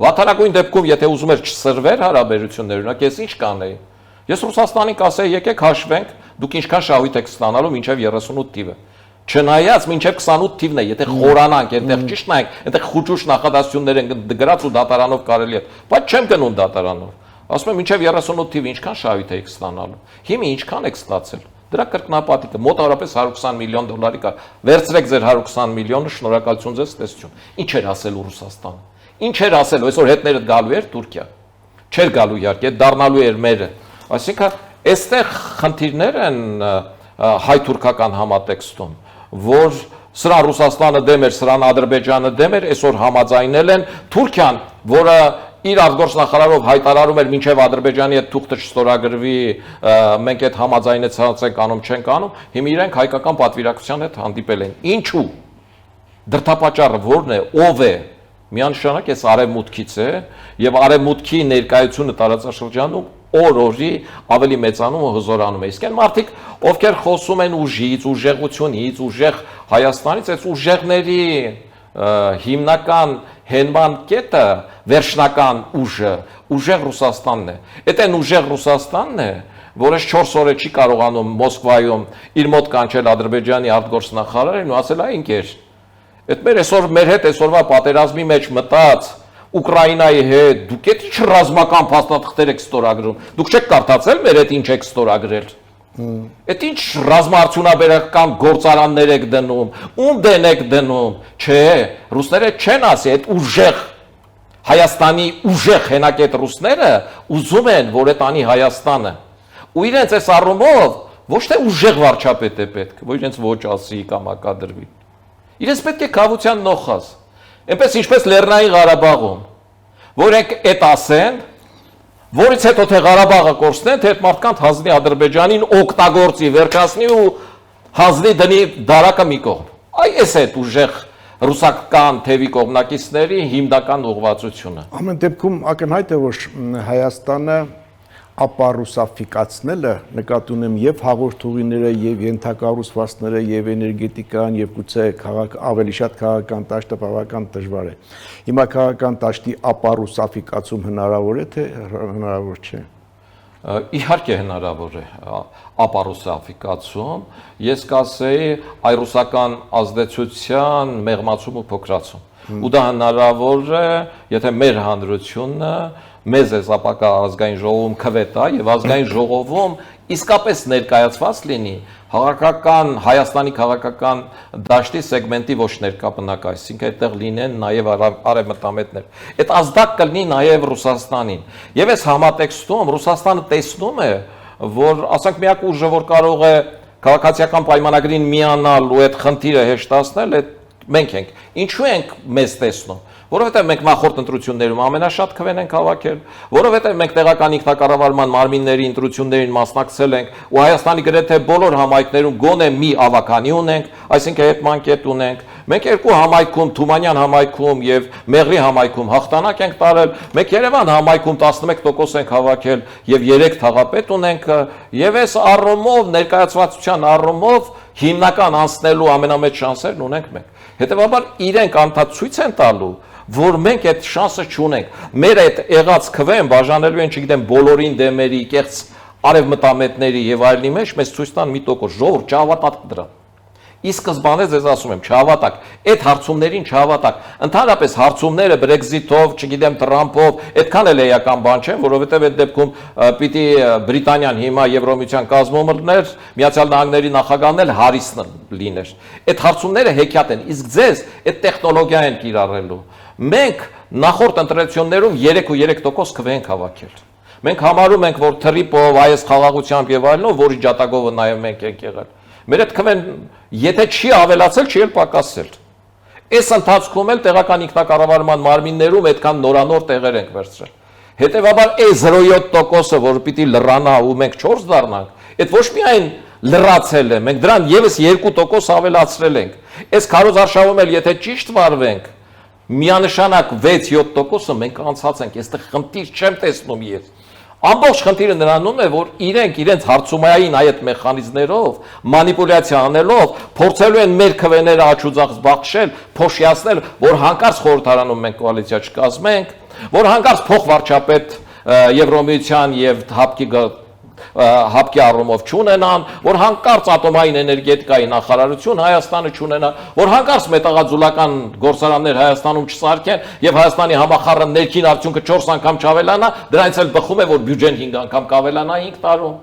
Վատանագույն դեպքում, եթե ուզում էր չսրվեր հարաբերություններ, օրինակ ես ինչ կանեի։ Ես Ռուսաստանին կասեի, եկեք հաշվենք, դուք ինչքան շահույթ եք ստանալու մինչև 38 թիվը։ Չնայած մինչև 28 թիվն է, եթե խորանանք, այդտեղ ճիշտ նայենք, այդտեղ խուճուշ նախադասություններ են գրած ու դատարանով կարելի է, բայց չեմ գնում դատարանով։ Ասում եմ մինչև 38 թիվը ինչքան շահույթ եք ստանալու։ Հիմա ինչքան եք ստացել։ Դրա կրկնապատիկը մոտավորապես 120 միլիոն դոլարի կա։ Վերցրեք ձեր 120 միլիոնը, շնորհակալություն ձեզ, տեսություն։ Ինչ էր ասելու Ռուսաստանը։ Ինչ էր ասելու, այսօր հետները գալու էր Թուրքիա։ Չէր գալու իհարկե, դառնալու էր մերը։ Այսինքն, այստեղ խնդիրներ են հայ-թուրքական համատեքստում, որ սրան Ռուսաստանը դեմ էր, սրան Ադրբեջանը դեմ էր, այսօր համաձայնել են Թուրքիան, որը իր արտգործնախարարով հայտարարում էր մինչև Ադրբեջանի այդ թուղթը չստորագրվի, մենք այդ համաձայնեցած ենք անում, չենք անում, հիմա իրենք հայկական պատվիրակության հետ հանդիպել են։ Ինչու՞։ Դրդապատճառը ո՞րն է, ով է։ Միանշանակ այս արևմուտքից է եւ արևմուտքի ներկայությունը տարածաշրջանում օր-օրի ավելի մեծանում ու հզորանում է։ Իսկ այն մարդիկ, ովքեր խոսում են ուժից, ուժեղությունից, ուժեղ Հայաստանից, այս ուժեղների հիմնական հենման կետը, վերջնական ուժը, ուժեղ Ռուսաստանն է։ Այդ այն ուժեղ Ռուսաստանն է, որը 4 օրը չի կարողանում Մոսկվայում իր մոտ կանչել Ադրբեջանի արտգործնախարարին ու ասել, այ ինքեր, այդ մեր հետ այսօրվա պատերազմի մեջ մտած Ուկրաինայի հետ դուք էդ ինչ ռազմական փաստաթղթեր եք ստորագրում։ Դուք չեք կարդացել մեր հետ ինչ եք ստորագրել։ Այդ ինչ ռազմաարդյունաբերական գործարաններ եք դնում, ում դեն եք դնում։ Չէ, ռուսները չեն ասի, այդ ուժեղ Հայաստանի ուժեղ հենակետ ռուսները ուզում են, որ այդ անի Հայաստանը։ Ու իրենց այս առումով ոչ թե ուժեղ վարչապետ է պետք, որ իրենց ոչ ասի կամ ակադրվի։ Իրենց պետք է կավության նոխազ։ Այնպես ինչպես Լեռնային Ղարաբաղում, որ այդ ասեն, որից հետո թե Ղարաբաղը կորցնեն, թե այդ մարդկանց հանձնի Ադրբեջանին օգտագործի, վերջացնի ու հանձնի դնի դարակը մի կողմ։ Այս է ուժեղ ռուսական թևի կողմնակիցների հիմնական ուղղվածությունը։ Ամեն դեպքում ակնհայտ է, որ Հայաստանը ապառուսաֆիկացնելը նկատի ունեմ եւ հաղորդուղիները եւ ենթակառուցվածքները եւ էներգետիկան եւ գուցե ավելի շատ քաղաքական տաշտը բավական դժվար է։ Հիմա քաղաքական տաշտի ապառուսաֆիկացում հնարավոր է թե հնարավոր չէ։ Իհարկե հնարավոր է ապառուսաֆիկացում, ես կասեի այ ռուսական ազդեցության մեղմացում ու փոքրացում։ Ու դա հնարավոր է, եթե մեր հանրությունը մեզ է ապակա ազգային ժողովում քվետա եւ ազգային ժողովում իսկապես ներկայացված լինի Հայաստանի քաղաքական դաշտի սեգմենտի ոչ ներկապնակ, այսինքն այդտեղ լինեն նաեւ արևմտամետներ։ Այդ ազդակ կլինի նաեւ Ռուսաստանին։ Եվ այս համատեքստում Ռուսաստանը տեսնում է, որ ասենք միակ ուժը, որ կարող է քաղաքացիական պայմանագրին միանալ ու այդ խնդիրը հեշտացնել, այդ մենք ենք։ Ինչու ենք մեզ տեսնում։ Որովհետև մենք նախորդ ընտրություններում ամենաշատ քվեն ենք հավաքել, որովհետև մենք տեղական ինքնակառավարման մարմինների ընտրություններին մասնակցել ենք ու Հայաստանի գրեթե բոլոր համայնքներում գոնե մի ավականի ունենք, այսինքն հետմանկետ ունենք։ Մենք երկու համայնքում, Թումանյան համայնքում եւ Մեղրի համայնքում հաղթանակ ենք տարել, մենք Երևան համայնքում 11% ենք հավաքել եւ 3 թաղապետ ունենք եւ այս առումով ներկայացվածության առումով հիմնական անցնելու ամենամեծ շանսերն ունենք մենք։ Հետևաբար իրենք անդադ ցույց են տալու, որ մենք այդ շանսը չունենք։ Մեր այդ եղած քվեն բաժանելու են, չգիտեմ, բոլորին դեմերի, կեղծ արևմտամետների եւ այլնի մեջ մեզ ցույց տան 1%, ժողովուրդ չհավատաք դրան։ Ի սկզբանե ձեզ ասում եմ, չհավատաք, այդ հարցումներին չհավատաք։ Ընդհանրապես հարցումները Brexit-ով, չգիտեմ, Trump-ով, այդքան էլ էական բան չեն, որովհետև այդ դեպքում պիտի Բրիտանիան հիմա Եվրոմիության կազմում լիներ, Միացյալ Նահանգների նախագահն էլ Հարիսն լիներ։ Այդ հարցումները հեքիաթ են, իսկ ձեզ այդ տեխնոլոգիա են կիրառելու։ Մենք նախորդ ընտրություններում 3.3% քվե ենք հավաքել։ Մենք համարում ենք, որ թրիպով, այս խաղաղությամբ եւ այլնով, որի ջատագովը նաեւ մենք ենք եղել։ Մեր այդ քվեն եթե չի ավելացել, չի էլ պակասել։ Այս ընթացքում էլ տեղական ինքնակառավարման մարմիններում այդքան նորանոր տեղեր ենք վերցրել։ Հետևաբար այս 0.7%-ը, որ պիտի լռանա ու մենք 4 դառնանք, այդ ոչ միայն լռացել է, մենք դրան եւս 2% ավելացրել ենք։ Այս քարոզարշավում էլ եթե ճիշտ վարվենք, միանշանակ 6-7%-ը մենք անցած ենք, այստեղ խնդիր չեմ տեսնում ես։ Ամբողջ խնդիրը նրանում է, որ իրենց հարցումային այդ մեխանիզմներով, մանիպուլյացիա անելով, փորձելու են մեր քվեները աչուձախ զբաղշել, փոշիացնել, որ հանկարծ խորհրդարանում մենք կոալիցիա չկազմենք, որ հանկարծ փոխվարչապետ Եվրոմիության եւ հապկի առումով չունենան, որ հանկարծ ատոմային էներգետիկայի նախարարություն Հայաստանը չունենա, որ հանկարծ մետաղաձուլական գործարաններ Հայաստանում չսարքեն եւ Հայաստանի համախառը ներքին արդյունքը 4 անգամ չավելանա, դրանից էլ բխում է, որ բյուջեն 5 անգամ կավելանա 5 տարում։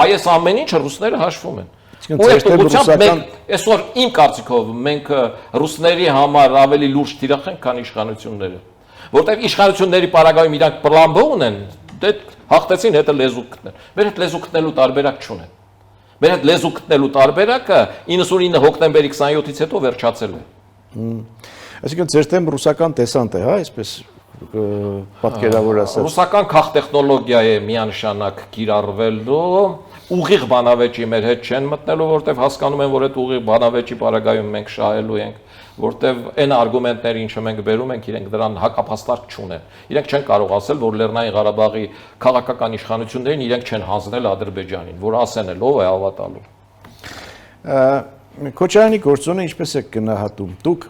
Այս ամեն ինչը ռուսները հաշվում են։ Ու այդ ուղղությամբ մենք այսօր իմ կարծիքով մենք ռուսների համար ավելի լուրջ թիրախ ենք, քան իշխանությունները, որտեղ իշխանությունների պարագայում իրանք պլան B ունեն, դե հաղթեցին հետը լեզու գտնել։ Մեր հետ լեզու գտնելու տարբերակ չունեն։ Մեր հետ լեզու գտնելու տարբերակը 99 հոկտեմբերի 27-ից հետո վերջացել է։ Այսինքն ձեր դեմ ռուսական դեսանտ է, հա, այսպես պատկերավոր ասած։ Ռուսական քաղտեխնոլոգիա է միանշանակ կիրառվելու, ուղիղ բանավեճի մեր հետ չեն մտնելու, որտեղ հասկանում են, որ այդ ուղիղ բանավեճի պարագայում մենք շահելու ենք, որտեղ այն արգումենտները, ինչը մենք բերում ենք, իրենք դրան հակափաստարկ չունեն։ Իրենք չեն կարող ասել, որ Լեռնային Ղարաբաղի քաղաքական իշխանություններին իրենք չեն հանձնել Ադրբեջանին, որ ասեն էլ ով է հավատալու։ Քոչարյանի գործոնը ինչպես եք գնահատում։ Դուք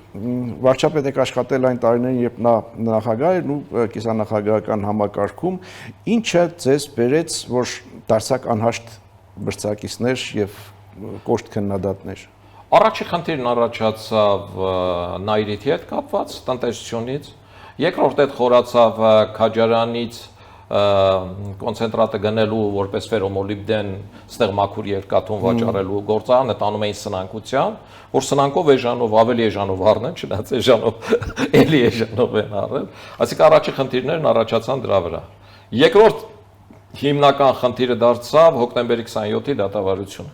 վարչապետ եք աշխատել այն տարիներին, երբ նա նախագահ էր ու կիսանախագահական համակարգում, ինչը ձեզ բերեց, որ դարձաք անհաշտ մրցակիցներ եւ կոշտ քննադատներ։ Առաջի խնդիրն առաջացավ Նայիրիթի հետ կապված տնտեսությունից, երկրորդ այդ խորացավ Քաջարյանից կոնցենտրատը գնելու որպես ֆերոմոլիբդեն ստեղ մաքուր երկաթուն վաճառելու գործարանը տանում էին սնանկության, որ սնանկով էժանով ավելի էժանով առնեն, չնայած էժանով էլի էժանով են առել, այսինքն առաջի խնդիրներն առաջացան դրա վրա։ Երկրորդ հիմնական խնդիրը դարձավ հոկտեմբերի 27-ի դատավարությունը,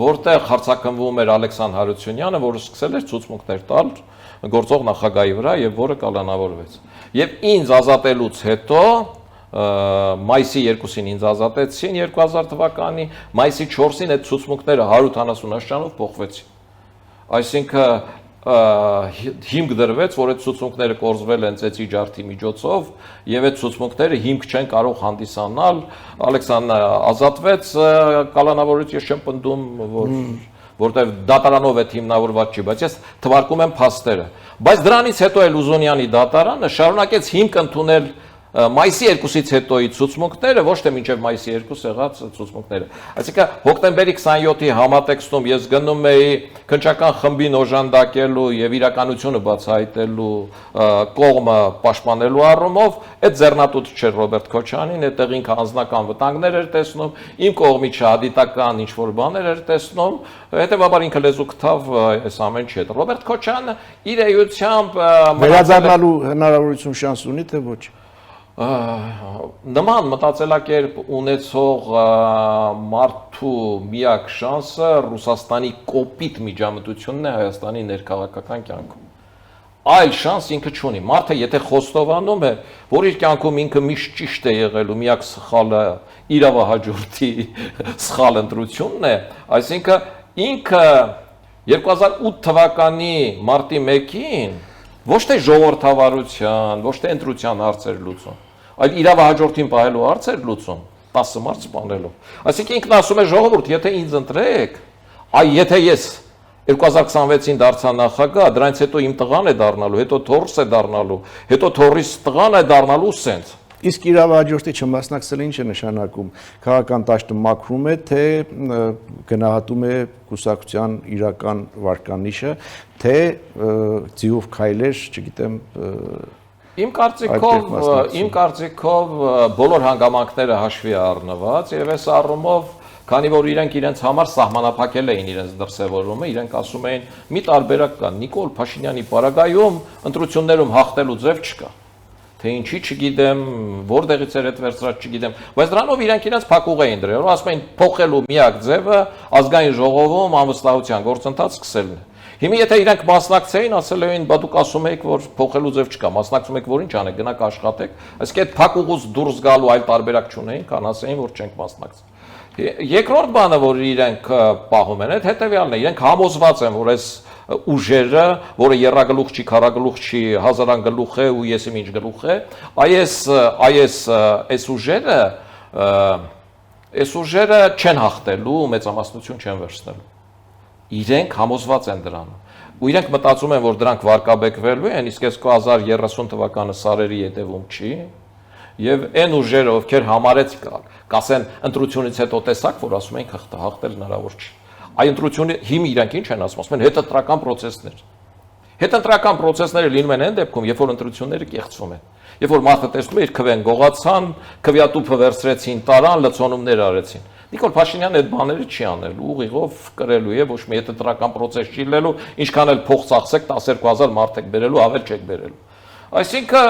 որտեղ հարցակնվում էր Ալեքսան Հարությունյանը, որը սկսել էր ցուցմունքներ տալ գործող նախագահի վրա եւ որը կալանավորվեց։ Եվ ինձ ազատելուց հետո մայիսի 2-ին ինձ ազատեցին 2000 թվականի, մայիսի 4-ին այդ ցուցմունքները 170 աշճանով փոխվեցին։ Այսինքն հիմք դրվեց, որ այդ ցուցմունքները կորզվել են ծեծի ջարդի միջոցով եւ այդ ցուցմունքները հիմք չեն կարող հանդիսանալ։ Ալեքսան ազատվեց, կալանավորից ես չեմ պնդում, որտեղ դատարանով է հիմնավորված չի, բայց ես թվարկում եմ փաստերը։ Բայց դրանից հետո էլ Ուզունյանի դատարանը շարունակեց հիմք ընդունել մայիսի 2-ից հետոյի ցուցմունքները, ոչ թե մինչև մայիսի 2 եղած ցուցմունքները։ Այսինքն հոկտեմբերի 27-ի համատեքստում ես գնում էի քննչական խմբին օժանդակելու եւ իրականությունը բացահայտելու կողմը պաշտպանելու առումով, այդ ձեռնատուտ չէր Ռոբերտ Քոչանին, այդտեղ ինքը անձնական վտանգներ էր տեսնում, իմ կողմից հադիտական ինչ-որ բաներ էր տեսնում, հետեւաբար ինքը լեզու գտավ այս ամեն ինչի հետ։ Ռոբերտ Քոչյանը իր էությամբ վերադառնալու հնարավորություն շանս ունի թե ոչ։ Նման մտածելակերպ ունեցող մարդու միակ շանսը Ռուսաստանի կոպիտ միջամտությունն է Հայաստանի ներքաղաքական կյանքում։ Այլ շանս ինքը չունի։ Մարդը եթե խոստովանում է, որ իր կյանքում ինքը միշտ ճիշտ է եղել ու միակ սխալը իրավահաջորդի սխալ ընտրությունն է, այսինքն ինքը 2008 թվականի մարտի 1-ին ոչ թե ժողովրդավարության, ոչ թե ընտրության հարցեր լուծում, այլ իրավահաջորդին պահելու հարցեր լուծում, 10 մարդ սպանելով։ Այսինքն ինքն ասում է ժողովուրդ, եթե ինձ ընտրեք, եթե ես 2026-ին դարձա նախագահ, դրանից հետո իմ տղան է դառնալու, հետո թոռս է դառնալու, հետո թոռիս տղան է դառնալու սենց։ Իսկ իրավահաջորդի չմասնակցելը ինչ է նշանակում։ Քաղաքական դաշտը մաքրում է, թե գնահատում է կուսակցության իրական վարկանիշը, թե ձիով քայլեր, չգիտեմ, Իմ կարծիքով բոլոր հանգամանքները հաշվի առնված եւ այս առումով, քանի որ իրենց համար սահմանափակել էին իրենց դրսևորումը, իրենք ասում էին՝ մի տարբերակ կա, Նիկոլ Փաշինյանի պարագայում ընտրություններում հաղթելու ձև չկա։ Թե ինչի չգիտեմ, որտեղից էր այդ վերցրած չգիտեմ, բայց դրանով իրենց փակուղ էին դրել, ասում էին փոխելու միակ ձևը ազգային ժողովում անվստահության գործընթաց սկսելն է։ Հիմա եթե իրենք մասնակցեին, ասել էին, բա դուք ասում եք, որ փոխելու ձև չկա, մասնակցում եք, որ ինչ անեք, գնաք աշխատեք, այսինքն այդ փակուղուց դուրս գալու այլ տարբերակ չունեին, քան ասեին, որ չենք մասնակցում։ Երկրորդ բանը, որ իրենք պահում են, այդ հետևյալն է, իրենք համոզված են, որ այս ուժերը, որը երրագլուխ չի, քառագլուխ չի, հազարան գլուխ է ու եսիմ ինչ գլուխ է, այս ուժերը չեն հաղթելու, մեծամասնություն չեն վերցնելու։ Իրենք համոզված են դրանում։ Ու իրենք մտածում են, որ դրանք վարկաբեկվելու են, իսկ այս 2030 թվականը սարերի հետևում չի, եւ այն ուժերը, ովքեր համարեց կասեն ընտրությունից հետո տեսակ, որ ասում են հաղթել հնարավոր չի։ Այ ընտրությունը հիմա իրենք ինչ են ասում, ասում են հետընտրական process-ներ։ Հետընտրական process-ները լինում են այն դեպքում, երբ որ ընտրությունները կեղծվում են։ Երբ որ մարդը տեսնում է իր քվեն գողացան, քվյատուփը վերցրեցին, տարան, լցոնումներ արեցին։ Նիկոլ Փաշինյանը այդ բաները չի անել, ուղիղով կրելու է, ոչ մի հետընտրական process չի լինելու, ինչքան էլ փող ծախսեք 12000 մարդ եք բերելու, ավել չեք բերելու։ Այսինքն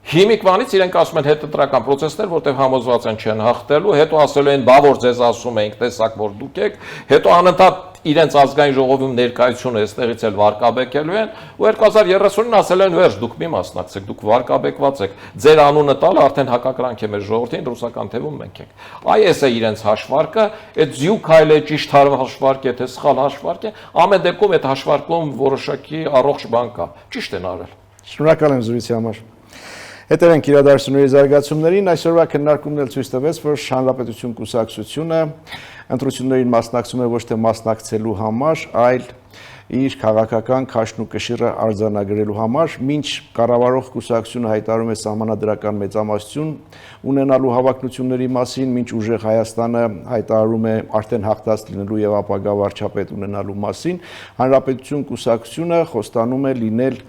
հիմիկվանից իրենք ասում են հետընտրական process-ներ, որտեղ համոզված են չեն հաղթելու, հետո ասելու են, բա որ ձեզ ասում ենք, տեսակ որ դուք եք, հետո անընդհատ իրենց ազգային ժողովում ներկայությունը այստեղից էլ վարկաբեկելու են, ու 2030-ին ասել են, վերջ, դուք մի մասնակցեք, դուք վարկաբեկված եք, ձեր անունը տալը արդեն հակակրանք է մեր ժողովրդին, ռուսական թևում մենք ենք։ Այս է իրենց հաշվարկը, այդ զյուքայլ է, ճիշտ հաշվարկ է, թե սխալ հաշվարկ է, ամեն դեպքում այդ հաշվարկում որոշակի առողջ բան կա, ճիշտ են արել։ Շնորհակալ եմ զրույցի համար։ Հետևենք իրադարձությունների զարգացումներին, այսօրվա քննարկումն էլ ցույց տվեց, որ Հանրապետություն կուսակցությունը ընտրություններին մասնակցում է ոչ թե մասնակցելու համար, այլ իր քաղաքական քաշն ու կշիռը արձանագրելու համար, մինչ կառավարող կուսակցությունը հայտարարում է սահմանադրական մեծամասնություն ունենալու հավակնությունների մասին, մինչ ուժեղ Հայաստանը հայտարարում է արդեն հաղթած լինելու եւ ապագա վարչապետ ունենալու մասին, Հանրապետություն կուսակցությունը խոստանում է լինել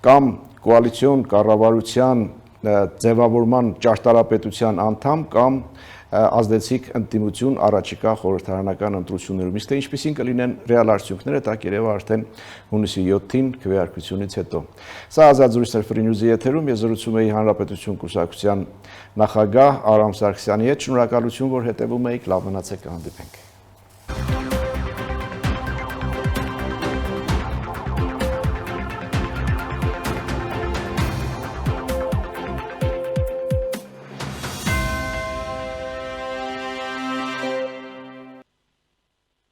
կամ կոալիցիոն կառավարության ձևավորման ճարտարապետության անդամ կամ ազդեցիկ ընդդիմություն առաջիկա խորհրդարանական ընտրություններում։ Իսկ թե ինչպիսին կլինեն ռեալ արդյունքները, դա կերևա արդեն հունիսի 7-ին քվեարկությունից հետո։ Սա ազատ զրույցներ Free News-ի եթերում, ես զրուցում էի Հանրապետություն կուսակցության նախագահ Արամ Սարգսյանի հետ։ Շնորհակալություն, որ հետևում եք, լավ մնացեք, կհանդիպենք։